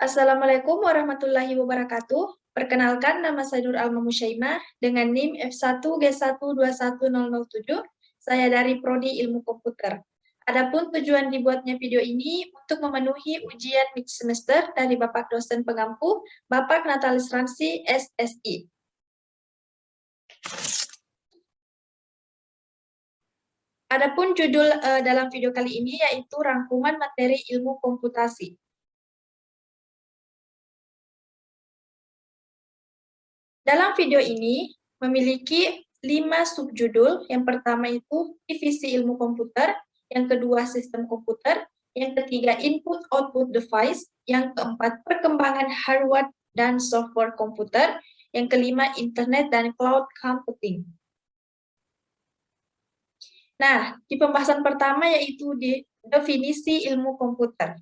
Assalamualaikum warahmatullahi wabarakatuh. Perkenalkan, nama saya Nur Alma Musyaimah dengan NIM F1G1210007. Saya dari Prodi Ilmu Komputer. Adapun tujuan dibuatnya video ini untuk memenuhi ujian mid semester dari Bapak dosen pengampu, Bapak Natalis Ramsi, SSI. Adapun judul dalam video kali ini yaitu rangkuman materi ilmu komputasi. Dalam video ini memiliki 5 subjudul. Yang pertama itu divisi ilmu komputer, yang kedua sistem komputer, yang ketiga input-output device, yang keempat perkembangan hardware dan software komputer, yang kelima internet dan cloud computing. Nah, di pembahasan pertama yaitu di definisi ilmu komputer.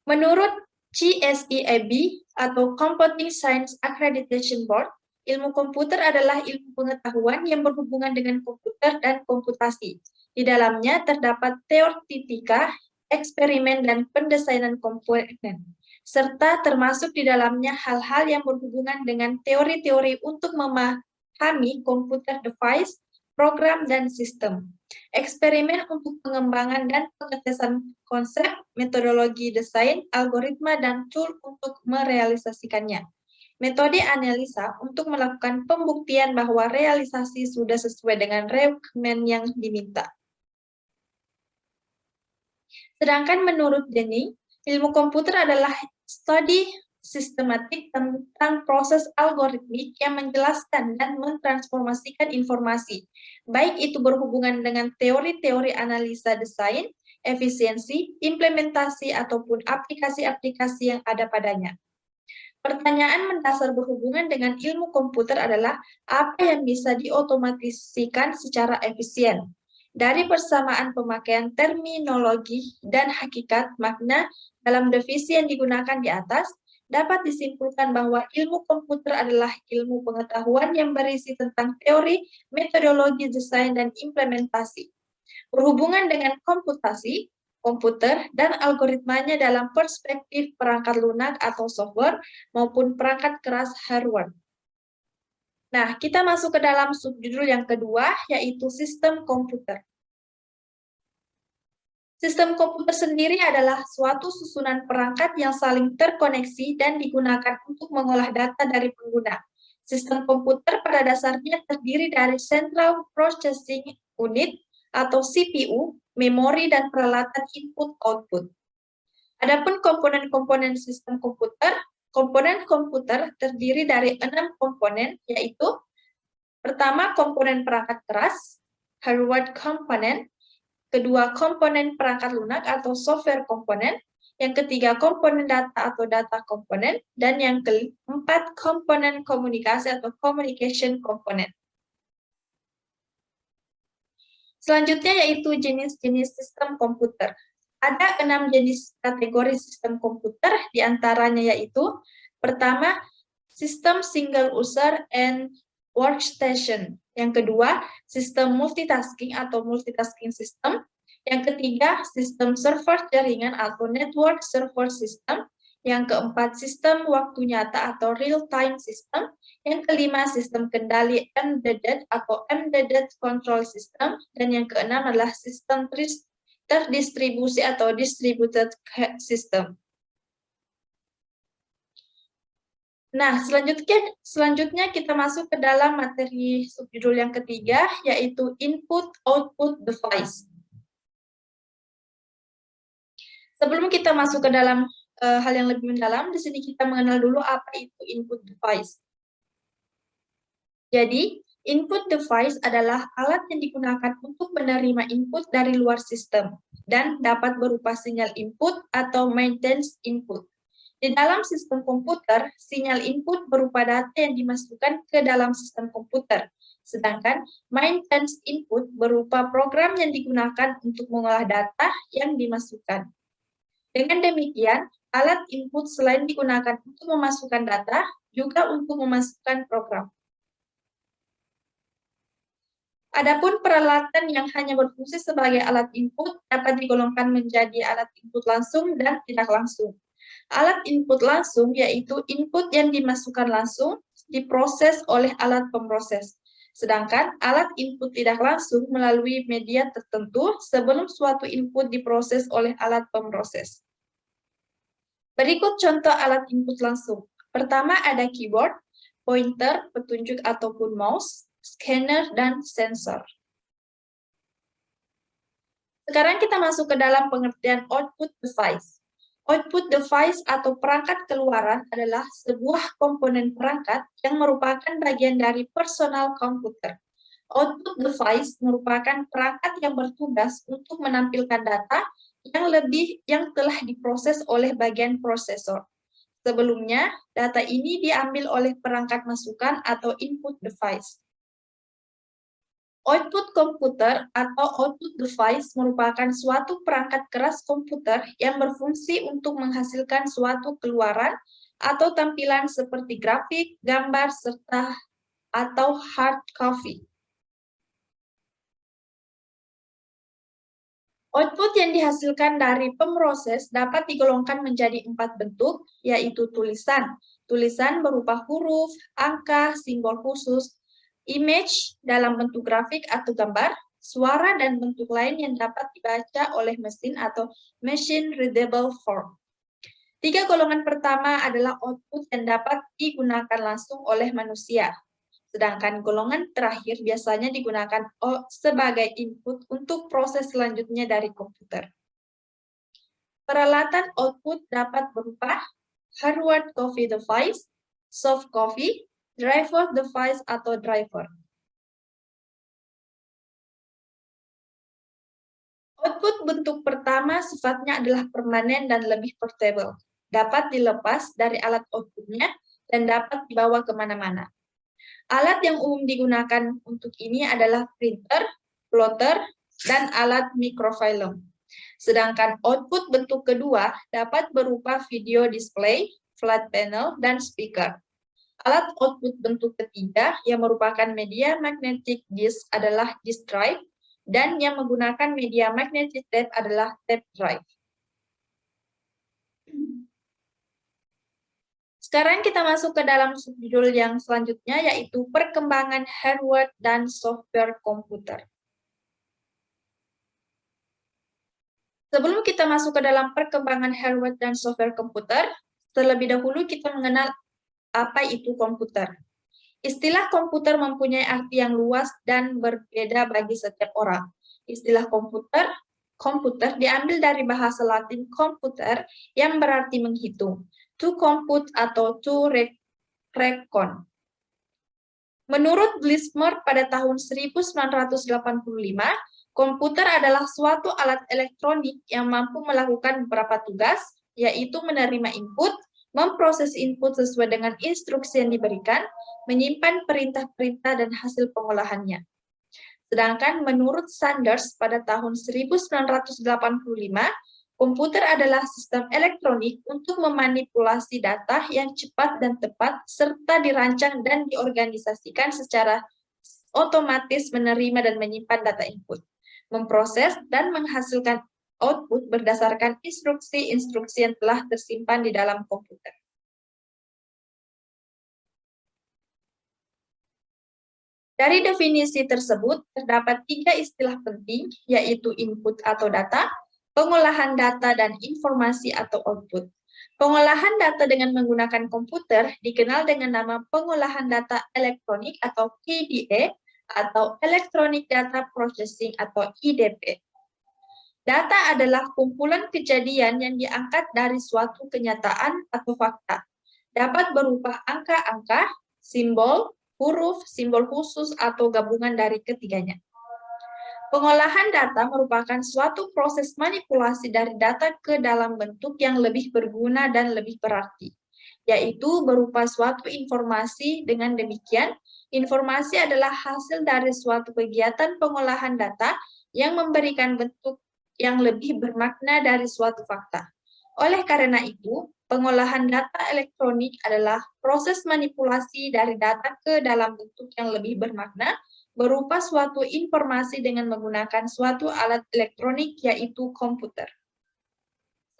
Menurut CSEAB atau Computing Science Accreditation Board, ilmu komputer adalah ilmu pengetahuan yang berhubungan dengan komputer dan komputasi. Di dalamnya terdapat teoretika, eksperimen, dan pendesainan komponen, serta termasuk di dalamnya hal-hal yang berhubungan dengan teori-teori untuk memahami komputer device, program, dan sistem. Eksperimen untuk pengembangan dan pengetesan konsep, metodologi desain, algoritma, dan tool untuk merealisasikannya. Metode analisa untuk melakukan pembuktian bahwa realisasi sudah sesuai dengan requirement yang diminta. Sedangkan menurut Denning, ilmu komputer adalah studi sistematik tentang proses algoritmik yang menjelaskan dan mentransformasikan informasi, baik itu berhubungan dengan teori-teori analisa desain, efisiensi, implementasi, ataupun aplikasi-aplikasi yang ada padanya. Pertanyaan mendasar berhubungan dengan ilmu komputer adalah apa yang bisa diotomatisasikan secara efisien. Dari persamaan pemakaian terminologi dan hakikat makna dalam definisi yang digunakan di atas, dapat disimpulkan bahwa ilmu komputer adalah ilmu pengetahuan yang berisi tentang teori, metodologi desain, dan implementasi. Berhubungan dengan komputasi, komputer, dan algoritmanya dalam perspektif perangkat lunak atau software maupun perangkat keras hardware. Nah, kita masuk ke dalam subjudul yang kedua, yaitu sistem komputer. Sistem komputer sendiri adalah suatu susunan perangkat yang saling terkoneksi dan digunakan untuk mengolah data dari pengguna. Sistem komputer pada dasarnya terdiri dari Central Processing Unit atau CPU, memori, dan peralatan input-output. Adapun komponen-komponen sistem komputer terdiri dari 6 komponen, yaitu pertama komponen perangkat keras, hardware komponen, kedua komponen perangkat lunak atau software komponen, yang ketiga komponen data atau data komponen, dan yang keempat komponen komunikasi atau communication komponen. Selanjutnya yaitu jenis-jenis sistem komputer. Ada 6 jenis kategori sistem komputer, diantaranya yaitu pertama, sistem single user and workstation. Yang kedua, sistem multitasking atau multitasking system. Yang ketiga, sistem server jaringan atau network server system. Yang keempat, sistem waktu nyata atau real-time system. Yang kelima, sistem kendali embedded atau embedded control system. Dan yang keenam adalah sistem terdistribusi atau distributed system. Nah, selanjutnya kita masuk ke dalam materi subjudul yang ketiga, yaitu input-output device. Sebelum kita masuk ke dalam hal yang lebih mendalam, di sini kita mengenal dulu apa itu input device. Jadi, input device adalah alat yang digunakan untuk menerima input dari luar sistem dan dapat berupa sinyal input atau maintenance input. Di dalam sistem komputer, sinyal input berupa data yang dimasukkan ke dalam sistem komputer, sedangkan maintenance input berupa program yang digunakan untuk mengolah data yang dimasukkan. Dengan demikian, alat input selain digunakan untuk memasukkan data, juga untuk memasukkan program. Adapun peralatan yang hanya berfungsi sebagai alat input dapat digolongkan menjadi alat input langsung dan tidak langsung. Alat input langsung yaitu input yang dimasukkan langsung diproses oleh alat pemroses. Sedangkan alat input tidak langsung melalui media tertentu sebelum suatu input diproses oleh alat pemroses. Berikut contoh alat input langsung. Pertama ada keyboard, pointer, petunjuk ataupun mouse, scanner, dan sensor. Sekarang kita masuk ke dalam pengertian output device. Output device atau perangkat keluaran adalah sebuah komponen perangkat yang merupakan bagian dari personal komputer. Output device merupakan perangkat yang bertugas untuk menampilkan data yang telah diproses oleh bagian prosesor. Sebelumnya, data ini diambil oleh perangkat masukan atau input device. Output komputer atau output device merupakan suatu perangkat keras komputer yang berfungsi untuk menghasilkan suatu keluaran atau tampilan seperti grafik, gambar, serta atau hard copy. Output yang dihasilkan dari pemroses dapat digolongkan menjadi 4 bentuk, yaitu tulisan. Tulisan berupa huruf, angka, simbol khusus, image dalam bentuk grafik atau gambar, suara dan bentuk lain yang dapat dibaca oleh mesin atau machine readable form. 3 golongan pertama adalah output yang dapat digunakan langsung oleh manusia. Sedangkan golongan terakhir biasanya digunakan sebagai input untuk proses selanjutnya dari komputer. Peralatan output dapat berupa hardware copy device, soft copy, driver device atau driver. Output bentuk pertama sifatnya adalah permanen dan lebih portable. Dapat dilepas dari alat outputnya dan dapat dibawa kemana-mana. Alat yang umum digunakan untuk ini adalah printer, plotter, dan alat microfilm. Sedangkan output bentuk kedua dapat berupa video display, flat panel, dan speaker. Alat output bentuk ketiga yang merupakan media magnetic disk adalah disk drive, dan yang menggunakan media magnetic tape adalah tape drive. Sekarang kita masuk ke dalam subjudul yang selanjutnya, yaitu perkembangan hardware dan software komputer. Sebelum kita masuk ke dalam perkembangan hardware dan software komputer, terlebih dahulu kita mengenal apa itu komputer. Istilah komputer mempunyai arti yang luas dan berbeda bagi setiap orang. Istilah komputer diambil dari bahasa Latin komputer yang berarti menghitung, to compute atau to reckon. Menurut Glismer pada tahun 1985, komputer adalah suatu alat elektronik yang mampu melakukan beberapa tugas, yaitu menerima input, memproses input sesuai dengan instruksi yang diberikan, menyimpan perintah-perintah dan hasil pengolahannya. Sedangkan menurut Sanders pada tahun 1985, komputer adalah sistem elektronik untuk memanipulasi data yang cepat dan tepat, serta dirancang dan diorganisasikan secara otomatis menerima dan menyimpan data input, memproses dan menghasilkan output berdasarkan instruksi-instruksi yang telah tersimpan di dalam komputer. Dari definisi tersebut, terdapat 3 istilah penting, yaitu input atau data, pengolahan data, dan informasi atau output. Pengolahan data dengan menggunakan komputer dikenal dengan nama pengolahan data elektronik atau PDA, atau Electronic Data Processing atau IDP. Data adalah kumpulan kejadian yang diangkat dari suatu kenyataan atau fakta. Dapat berupa angka-angka, simbol, huruf, simbol khusus, atau gabungan dari ketiganya. Pengolahan data merupakan suatu proses manipulasi dari data ke dalam bentuk yang lebih berguna dan lebih berarti, yaitu berupa suatu informasi. Dengan demikian, informasi adalah hasil dari suatu kegiatan pengolahan data yang memberikan bentuk yang lebih bermakna dari suatu fakta. Oleh karena itu, pengolahan data elektronik adalah proses manipulasi dari data ke dalam bentuk yang lebih bermakna, berupa suatu informasi dengan menggunakan suatu alat elektronik, yaitu komputer.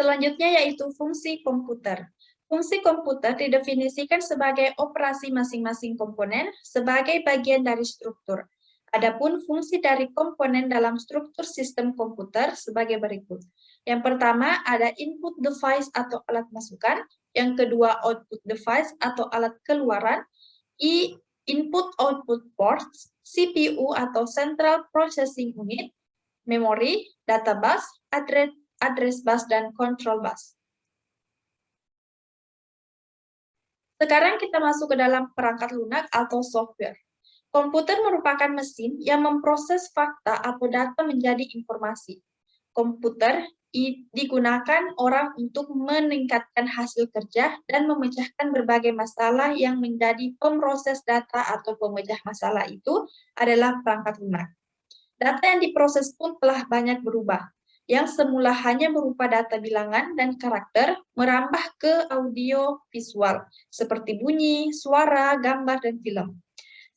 Selanjutnya yaitu fungsi komputer. Fungsi komputer didefinisikan sebagai operasi masing-masing komponen sebagai bagian dari struktur. Adapun fungsi dari komponen dalam struktur sistem komputer sebagai berikut. Yang pertama ada input device atau alat masukan, yang kedua output device atau alat keluaran, input-output ports, CPU atau Central Processing Unit, memori, data bus, address bus, dan control bus. Sekarang kita masuk ke dalam perangkat lunak atau software. Komputer merupakan mesin yang memproses fakta atau data menjadi informasi. Komputer digunakan orang untuk meningkatkan hasil kerja dan memecahkan berbagai masalah. Yang menjadi pemroses data atau pemecah masalah itu adalah perangkat lunak. Data yang diproses pun telah banyak berubah. Yang semula hanya berupa data bilangan dan karakter, merambah ke audio visual, seperti bunyi, suara, gambar, dan film.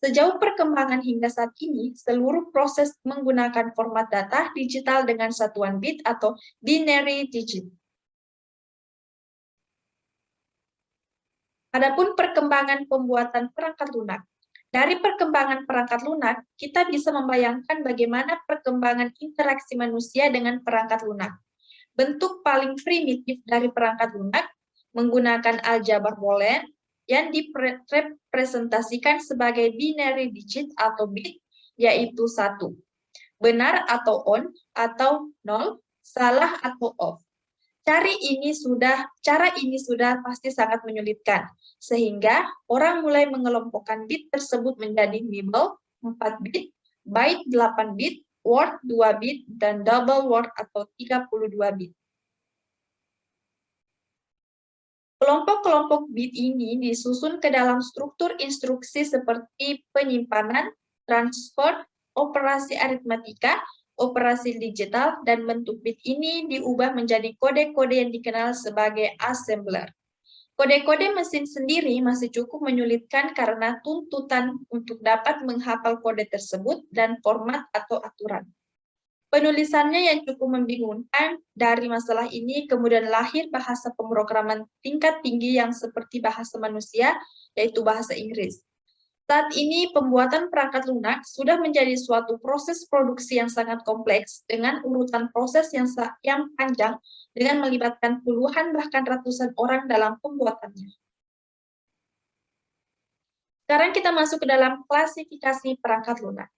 Sejauh perkembangan hingga saat ini, seluruh proses menggunakan format data digital dengan satuan bit atau binary digit. Adapun perkembangan pembuatan perangkat lunak. Dari perkembangan perangkat lunak, kita bisa membayangkan bagaimana perkembangan interaksi manusia dengan perangkat lunak. Bentuk paling primitif dari perangkat lunak menggunakan aljabar boolean yang direpresentasikan sebagai binary digit atau bit, yaitu 1. Benar atau on atau 0, salah atau off. Cara ini sudah pasti sangat menyulitkan, sehingga orang mulai mengelompokkan bit tersebut menjadi nibble 4 bit, byte 8 bit, word 2 bit, dan double word atau 32 bit. Kelompok-kelompok bit ini disusun ke dalam struktur instruksi seperti penyimpanan, transfer, operasi aritmatika, operasi digital, dan bentuk bit ini diubah menjadi kode-kode yang dikenal sebagai assembler. Kode-kode mesin sendiri masih cukup menyulitkan karena tuntutan untuk dapat menghafal kode tersebut dan format atau aturan. Penulisannya yang cukup membingungkan. Dari masalah ini kemudian lahir bahasa pemrograman tingkat tinggi yang seperti bahasa manusia, yaitu bahasa Inggris. Saat ini pembuatan perangkat lunak sudah menjadi suatu proses produksi yang sangat kompleks dengan urutan proses yang panjang dengan melibatkan puluhan bahkan ratusan orang dalam pembuatannya. Sekarang kita masuk ke dalam klasifikasi perangkat lunak.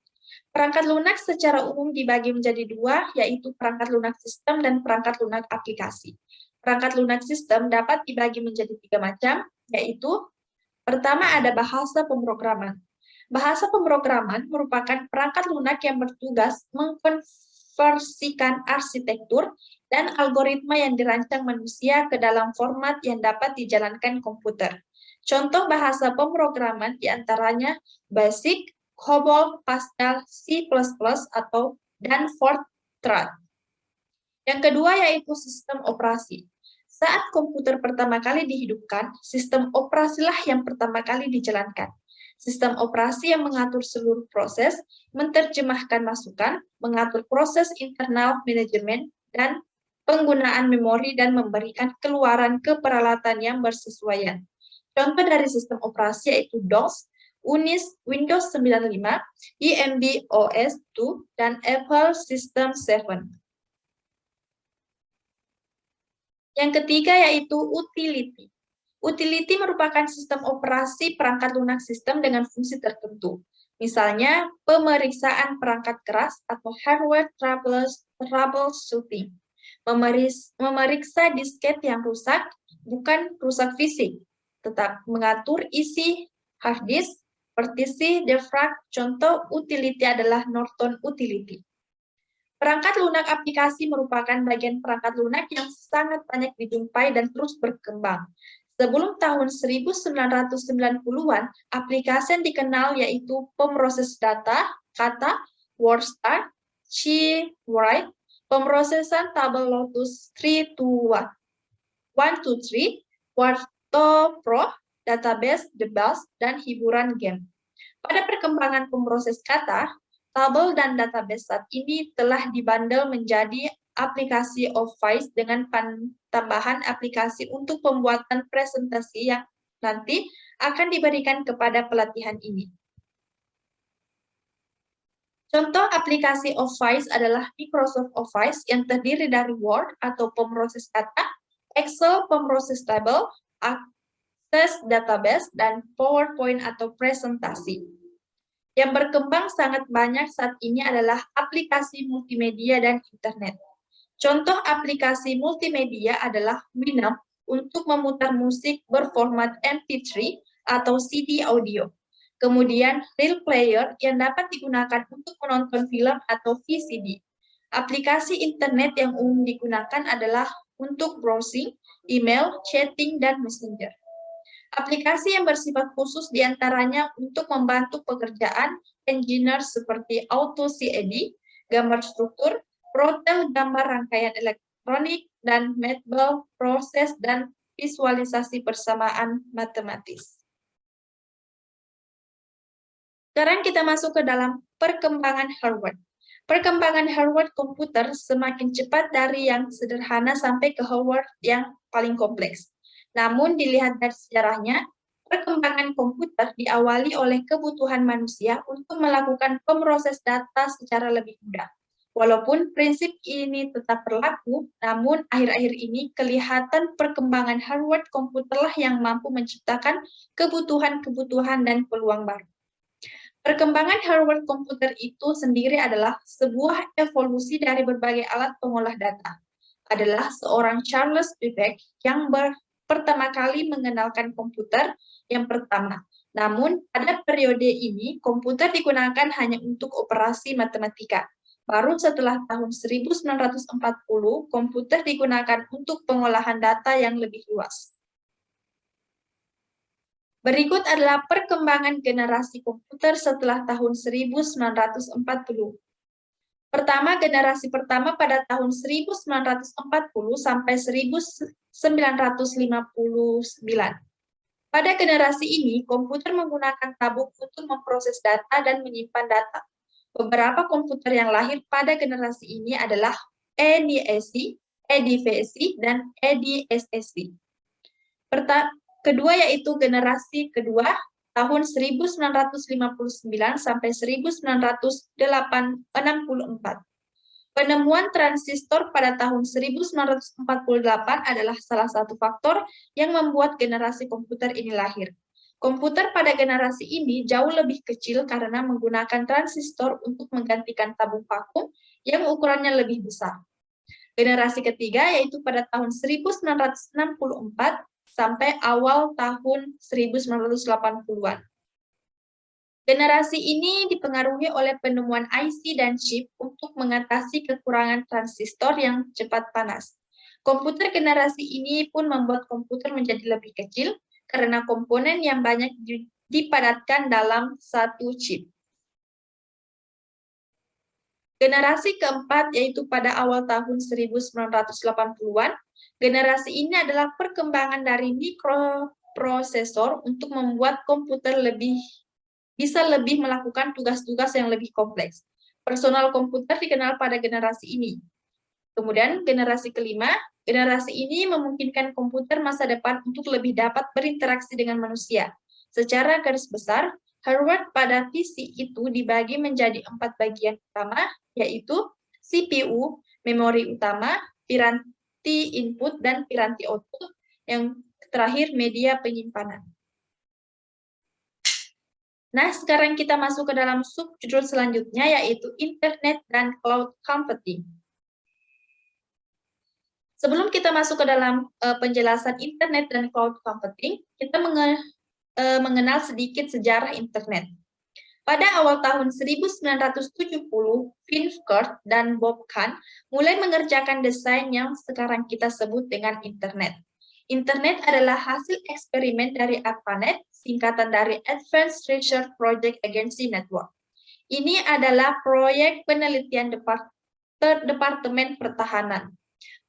Perangkat lunak secara umum dibagi menjadi dua, yaitu perangkat lunak sistem dan perangkat lunak aplikasi. Perangkat lunak sistem dapat dibagi menjadi 3 macam, yaitu pertama ada bahasa pemrograman. Bahasa pemrograman merupakan perangkat lunak yang bertugas mengkonversikan arsitektur dan algoritma yang dirancang manusia ke dalam format yang dapat dijalankan komputer. Contoh bahasa pemrograman diantaranya BASIC, COBOL, Pascal, C++, dan Fortran. Yang kedua yaitu sistem operasi. Saat komputer pertama kali dihidupkan, sistem operasilah yang pertama kali dijalankan. Sistem operasi yang mengatur seluruh proses, menerjemahkan masukan, mengatur proses internal manajemen, dan penggunaan memori dan memberikan keluaran ke peralatan yang bersesuaian. Contoh dari sistem operasi yaitu DOS, Unis, Windows 95, IMD OS 2, dan Apple System 7. Yang ketiga yaitu utility. Utility merupakan sistem operasi perangkat lunak sistem dengan fungsi tertentu. Misalnya, pemeriksaan perangkat keras atau hardware troubleshooting. Memeriksa disket yang rusak, bukan rusak fisik, tetap mengatur isi hard disk, partisi, defrag. Contoh utility adalah Norton Utility. Perangkat lunak aplikasi merupakan bagian perangkat lunak yang sangat banyak dijumpai dan terus berkembang. Sebelum tahun 1990-an, aplikasi yang dikenal yaitu pemroses data, kata, WordStar, SheetWrite, pemrosesan tabel Lotus 123, Quarto Pro, database, The Bus, dan hiburan game. Pada perkembangan pemroses kata, tabel dan database saat ini telah dibundle menjadi aplikasi Office dengan tambahan aplikasi untuk pembuatan presentasi yang nanti akan diberikan kepada pelatihan ini. Contoh aplikasi Office adalah Microsoft Office yang terdiri dari Word atau pemroses kata, Excel pemroses tabel, Access database, dan PowerPoint atau presentasi. Yang berkembang sangat banyak saat ini adalah aplikasi multimedia dan internet. Contoh aplikasi multimedia adalah Winamp untuk memutar musik berformat MP3 atau CD audio. Kemudian Real Player yang dapat digunakan untuk menonton film atau VCD. Aplikasi internet yang umum digunakan adalah untuk browsing, email, chatting, dan messenger. Aplikasi yang bersifat khusus diantaranya untuk membantu pekerjaan engineer seperti AutoCAD, gambar struktur, Protel gambar rangkaian elektronik, dan Matplotlib proses dan visualisasi persamaan matematis. Sekarang kita masuk ke dalam perkembangan hardware. Perkembangan hardware komputer semakin cepat dari yang sederhana sampai ke hardware yang paling kompleks. Namun dilihat dari sejarahnya, perkembangan komputer diawali oleh kebutuhan manusia untuk melakukan pemroses data secara lebih mudah. Walaupun prinsip ini tetap berlaku, namun akhir-akhir ini kelihatan perkembangan hardware komputerlah yang mampu menciptakan kebutuhan-kebutuhan dan peluang baru. Perkembangan hardware komputer itu sendiri adalah sebuah evolusi dari berbagai alat pengolah data. Adalah seorang Charles Babbage yang pertama kali mengenalkan komputer yang pertama. Namun, pada periode ini, komputer digunakan hanya untuk operasi matematika. Baru setelah tahun 1940, komputer digunakan untuk pengolahan data yang lebih luas. Berikut adalah perkembangan generasi komputer setelah tahun 1940. Pertama, generasi pertama pada tahun 1940 sampai 1959. Pada generasi ini, komputer menggunakan tabung untuk memproses data dan menyimpan data. Beberapa komputer yang lahir pada generasi ini adalah EDSC, EDVSC, dan EDSSC. Kedua yaitu generasi kedua tahun 1959 sampai 1964. Penemuan transistor pada tahun 1948 adalah salah satu faktor yang membuat generasi komputer ini lahir. Komputer pada generasi ini jauh lebih kecil karena menggunakan transistor untuk menggantikan tabung vakum yang ukurannya lebih besar. Generasi ketiga yaitu pada tahun 1964 sampai awal tahun 1980-an. Generasi ini dipengaruhi oleh penemuan IC dan chip untuk mengatasi kekurangan transistor yang cepat panas. Komputer generasi ini pun membuat komputer menjadi lebih kecil karena komponen yang banyak dipadatkan dalam satu chip. Generasi keempat yaitu pada awal tahun 1980-an, generasi ini adalah perkembangan dari mikroprosesor untuk membuat komputer bisa lebih melakukan tugas-tugas yang lebih kompleks. Personal komputer dikenal pada generasi ini. Kemudian generasi kelima, generasi ini memungkinkan komputer masa depan untuk lebih dapat berinteraksi dengan manusia. Secara garis besar, hardware pada PC itu dibagi menjadi 4 bagian utama, yaitu CPU, memori utama, piranti input, dan piranti output, yang terakhir media penyimpanan. Nah, sekarang kita masuk ke dalam subjudul selanjutnya, yaitu Internet dan Cloud Computing. Sebelum kita masuk ke dalam penjelasan Internet dan Cloud Computing, kita mengenal sedikit sejarah Internet. Pada awal tahun 1970, Vin Kurt dan Bob Kahn mulai mengerjakan desain yang sekarang kita sebut dengan Internet. Internet adalah hasil eksperimen dari ARPANET, singkatan dari Advanced Research Project Agency Network. Ini adalah proyek penelitian Departemen Pertahanan.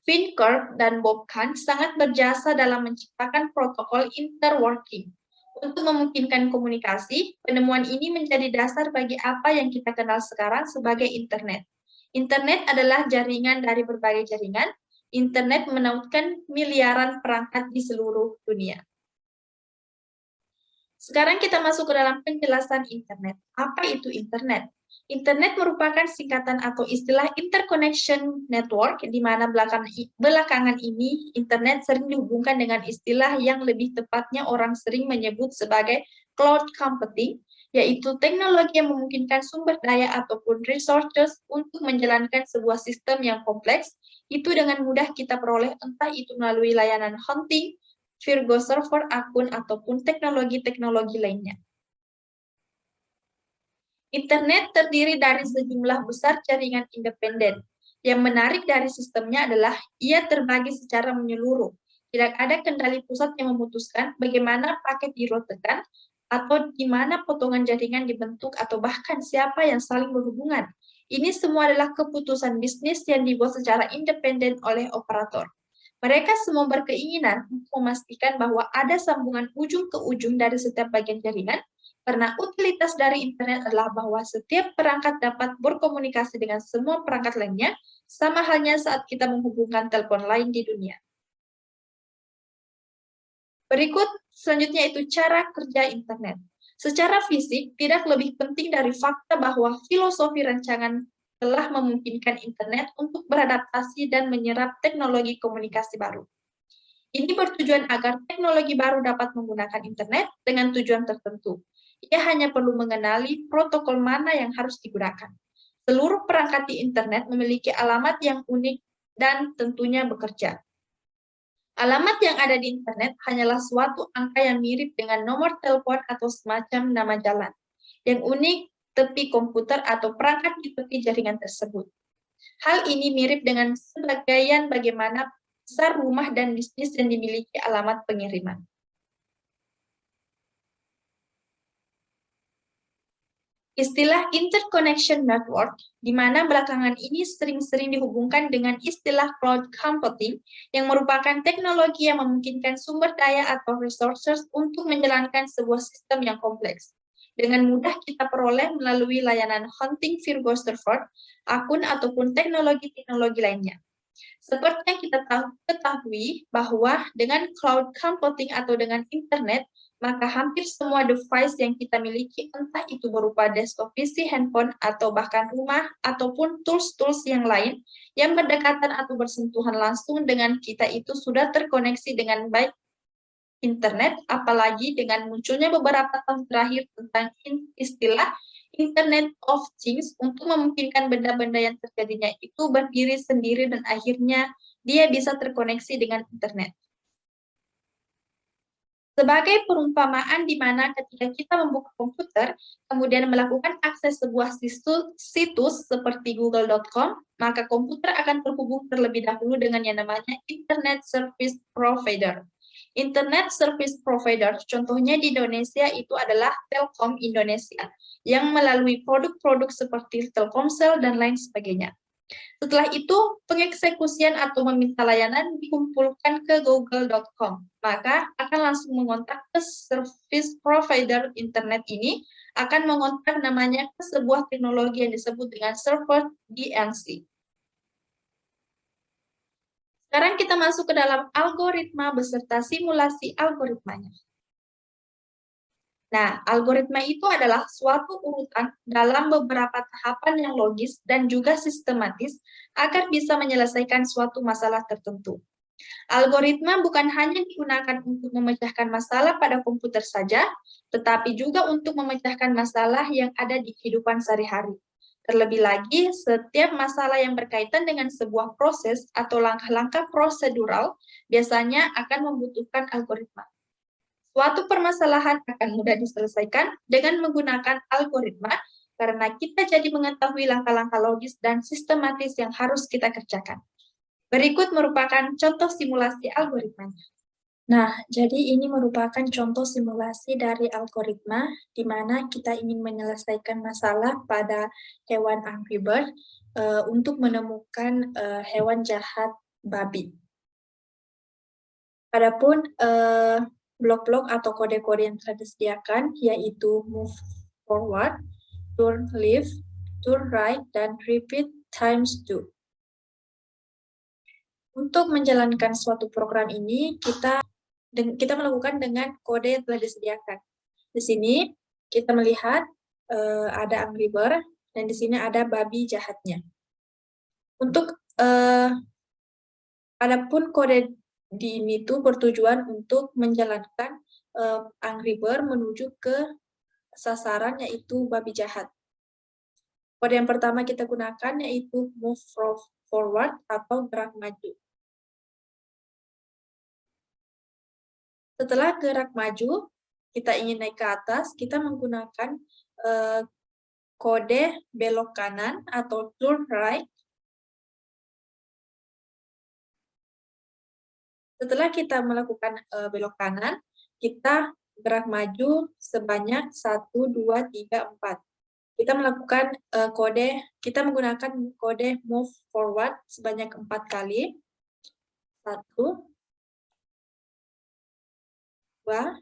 Vin Kurt dan Bob Kahn sangat berjasa dalam menciptakan protokol interworking. Untuk memungkinkan komunikasi, penemuan ini menjadi dasar bagi apa yang kita kenal sekarang sebagai internet. Internet adalah jaringan dari berbagai jaringan. Internet menautkan miliaran perangkat di seluruh dunia. Sekarang kita masuk ke dalam penjelasan internet. Apa itu internet? Internet merupakan singkatan atau istilah interconnection network, di mana belakangan ini internet sering dihubungkan dengan istilah yang lebih tepatnya orang sering menyebut sebagai cloud computing, yaitu teknologi yang memungkinkan sumber daya ataupun resources untuk menjalankan sebuah sistem yang kompleks, itu dengan mudah kita peroleh entah itu melalui layanan hunting, Virgo server, akun, ataupun teknologi-teknologi lainnya. Internet terdiri dari sejumlah besar jaringan independen. Yang menarik dari sistemnya adalah ia terbagi secara menyeluruh. Tidak ada kendali pusat yang memutuskan bagaimana paket dirotekan atau di mana potongan jaringan dibentuk atau bahkan siapa yang saling berhubungan. Ini semua adalah keputusan bisnis yang dibuat secara independen oleh operator. Mereka semua berkeinginan untuk memastikan bahwa ada sambungan ujung ke ujung dari setiap bagian jaringan, karena utilitas dari internet adalah bahwa setiap perangkat dapat berkomunikasi dengan semua perangkat lainnya, sama halnya saat kita menghubungkan telepon lain di dunia. Berikut selanjutnya itu cara kerja internet. Secara fisik, tidak lebih penting dari fakta bahwa filosofi rancangan telah memungkinkan internet untuk beradaptasi dan menyerap teknologi komunikasi baru. Ini bertujuan agar teknologi baru dapat menggunakan internet dengan tujuan tertentu. Ia hanya perlu mengenali protokol mana yang harus digunakan. Seluruh perangkat di internet memiliki alamat yang unik dan tentunya bekerja. Alamat yang ada di internet hanyalah suatu angka yang mirip dengan nomor telepon atau semacam nama jalan. Yang unik, tepi komputer atau perangkat di tepi jaringan tersebut. Hal ini mirip dengan sebagian bagaimana besar rumah dan bisnis yang dimiliki alamat pengiriman. Istilah interconnection network, di mana belakangan ini sering-sering dihubungkan dengan istilah cloud computing, yang merupakan teknologi yang memungkinkan sumber daya atau resources untuk menjalankan sebuah sistem yang kompleks. Dengan mudah kita peroleh melalui layanan hunting Virgo server, akun ataupun teknologi-teknologi lainnya. Seperti yang kita ketahui bahwa dengan cloud computing atau dengan internet, maka hampir semua device yang kita miliki, entah itu berupa desktop PC, handphone, atau bahkan rumah, ataupun tools-tools yang lain, yang berdekatan atau bersentuhan langsung dengan kita itu sudah terkoneksi dengan baik internet, apalagi dengan munculnya beberapa tahun terakhir tentang istilah Internet of Things untuk memungkinkan benda-benda yang terjadinya itu berdiri sendiri dan akhirnya dia bisa terkoneksi dengan internet. Sebagai perumpamaan di mana ketika kita membuka komputer, kemudian melakukan akses sebuah situs seperti google.com, maka komputer akan terhubung terlebih dahulu dengan yang namanya Internet Service Provider. Internet Service Provider, contohnya di Indonesia itu adalah Telkom Indonesia, yang melalui produk-produk seperti Telkomsel dan lain sebagainya. Setelah itu, pengeksekusian atau meminta layanan dikumpulkan ke google.com, maka akan langsung mengontak ke service provider internet ini, akan mengontak namanya ke sebuah teknologi yang disebut dengan server DNC. Sekarang kita masuk ke dalam algoritma beserta simulasi algoritmanya. Nah, algoritma itu adalah suatu urutan dalam beberapa tahapan yang logis dan juga sistematis agar bisa menyelesaikan suatu masalah tertentu. Algoritma bukan hanya digunakan untuk memecahkan masalah pada komputer saja, tetapi juga untuk memecahkan masalah yang ada di kehidupan sehari-hari. Terlebih lagi, setiap masalah yang berkaitan dengan sebuah proses atau langkah-langkah prosedural biasanya akan membutuhkan algoritma. Suatu permasalahan akan mudah diselesaikan dengan menggunakan algoritma karena kita jadi mengetahui langkah-langkah logis dan sistematis yang harus kita kerjakan. Berikut merupakan contoh simulasi algoritmanya. Nah, jadi ini merupakan contoh simulasi dari algoritma di mana kita ingin menyelesaikan masalah pada hewan Angry Bird untuk menemukan hewan jahat babi. Adapun blok-blok atau kode-kode yang telah disediakan, yaitu move forward, turn left, turn right, dan repeat times do. Untuk menjalankan suatu program ini, kita melakukan dengan kode yang telah disediakan. Di sini kita melihat ada Angry Bird, dan di sini ada babi jahatnya. Untuk adapun kode di ini tuh bertujuan untuk menjalankan Angry Bird menuju ke sasaran, yaitu babi jahat. Kode yang pertama kita gunakan yaitu move forward atau gerak maju. Setelah gerak maju, kita ingin naik ke atas, kita menggunakan kode belok kanan atau turn right. Setelah kita melakukan belok kanan, kita gerak maju sebanyak 1, 2, 3, 4. Kita melakukan kita menggunakan kode move forward sebanyak 4 kali. 1, 2,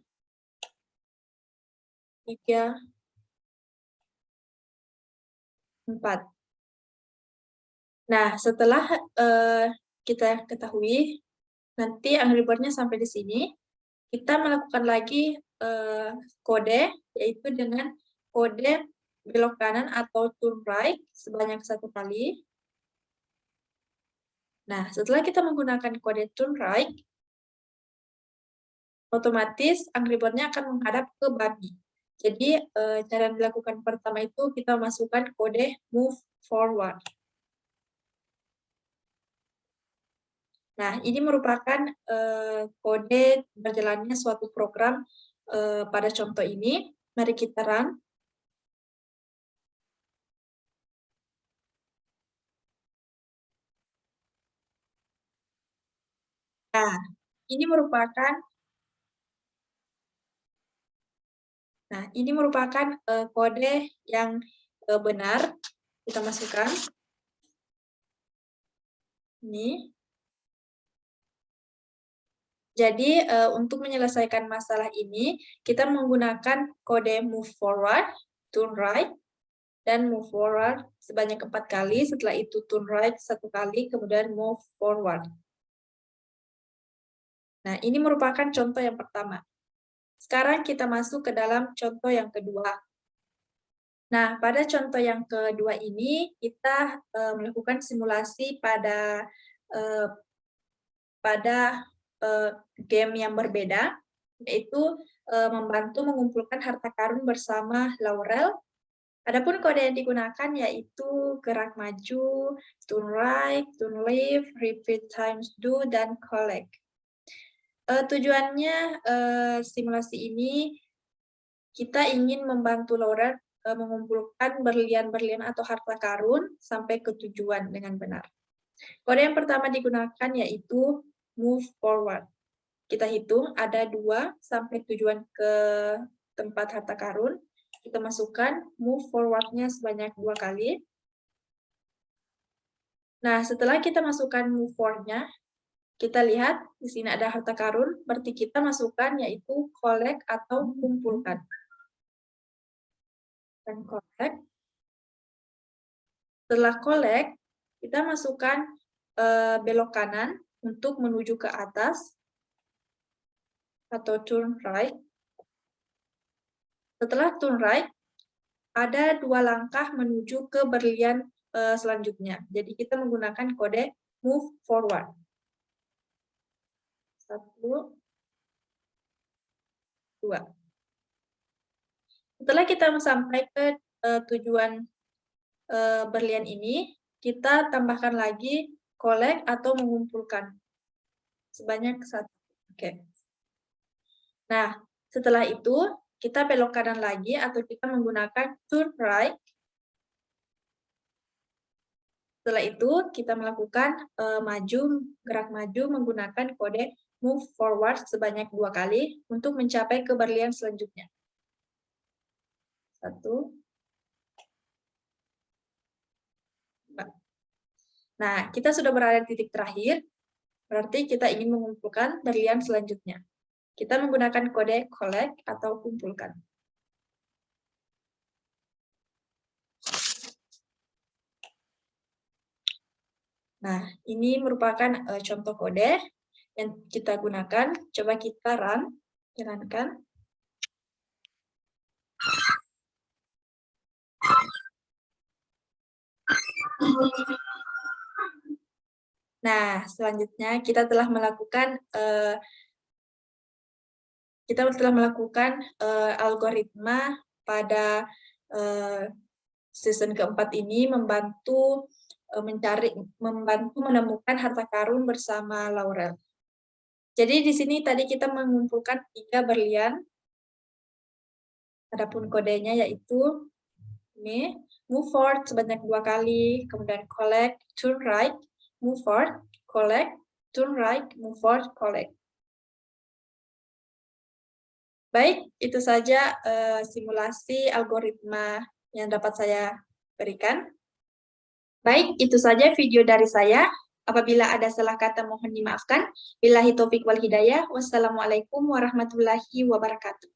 3, 4. Nah, setelah kita ketahui nanti Angry Bird-nya sampai di sini, kita melakukan lagi kode, yaitu dengan kode belok kanan atau turn right sebanyak 1 kali. Nah, setelah kita menggunakan kode turn right, otomatis Angry Bird-nya akan menghadap ke babi. Jadi, cara yang dilakukan pertama itu kita masukkan kode move forward. Nah, ini merupakan kode berjalannya suatu program pada contoh ini. Mari kita run. Nah, ini merupakan kode yang benar. Kita masukkan. Ini. Jadi, untuk menyelesaikan masalah ini, kita menggunakan kode move forward, turn right, dan move forward sebanyak 4 kali, setelah itu turn right 1 kali, kemudian move forward. Nah, ini merupakan contoh yang pertama. Sekarang kita masuk ke dalam contoh yang kedua. Nah, pada contoh yang kedua ini, kita melakukan simulasi pada game yang berbeda, yaitu membantu mengumpulkan harta karun bersama Laurel. Adapun kode yang digunakan yaitu gerak maju, turn right, turn left, repeat times do, dan collect. Tujuannya simulasi ini kita ingin membantu Laurel mengumpulkan berlian-berlian atau harta karun sampai ke tujuan dengan benar. Kode yang pertama digunakan yaitu move forward. Kita hitung ada 2 sampai tujuan ke tempat harta karun. Kita masukkan move forward-nya sebanyak 2 kali. Nah, setelah kita masukkan move forward-nya, kita lihat di sini ada harta karun, berarti kita masukkan yaitu collect atau kumpulkan. Dan collect. Setelah collect, kita masukkan belok kanan untuk menuju ke atas, atau turn right. Setelah turn right, ada 2 langkah menuju ke berlian selanjutnya. Jadi kita menggunakan kode move forward. 1, 2. Setelah kita sampai ke tujuan berlian ini, kita tambahkan lagi collect atau mengumpulkan sebanyak 1. Oke. Nah, setelah itu kita belok kanan lagi atau kita menggunakan turn right. Setelah itu kita melakukan gerak maju menggunakan kode move forward sebanyak 2 kali untuk mencapai ke berlian selanjutnya. 1, 2. Nah, kita sudah berada di titik terakhir, berarti kita ingin mengumpulkan berlian selanjutnya. Kita menggunakan kode collect atau kumpulkan. Nah, ini merupakan contoh kode yang kita gunakan. Coba kita run, jalankan. Nah, selanjutnya kita telah melakukan algoritma pada season keempat ini, membantu menemukan harta karun bersama Laurel. Jadi di sini tadi kita mengumpulkan 3 berlian. Adapun kodenya yaitu ini, move forward sebanyak 2 kali, kemudian collect, turn right, move forward, collect, turn right, move forward, collect. Baik, itu saja simulasi algoritma yang dapat saya berikan. Baik, itu saja video dari saya. Apabila ada salah kata mohon dimaafkan. Billahi taufiq wal hidayah. Wassalamualaikum warahmatullahi wabarakatuh.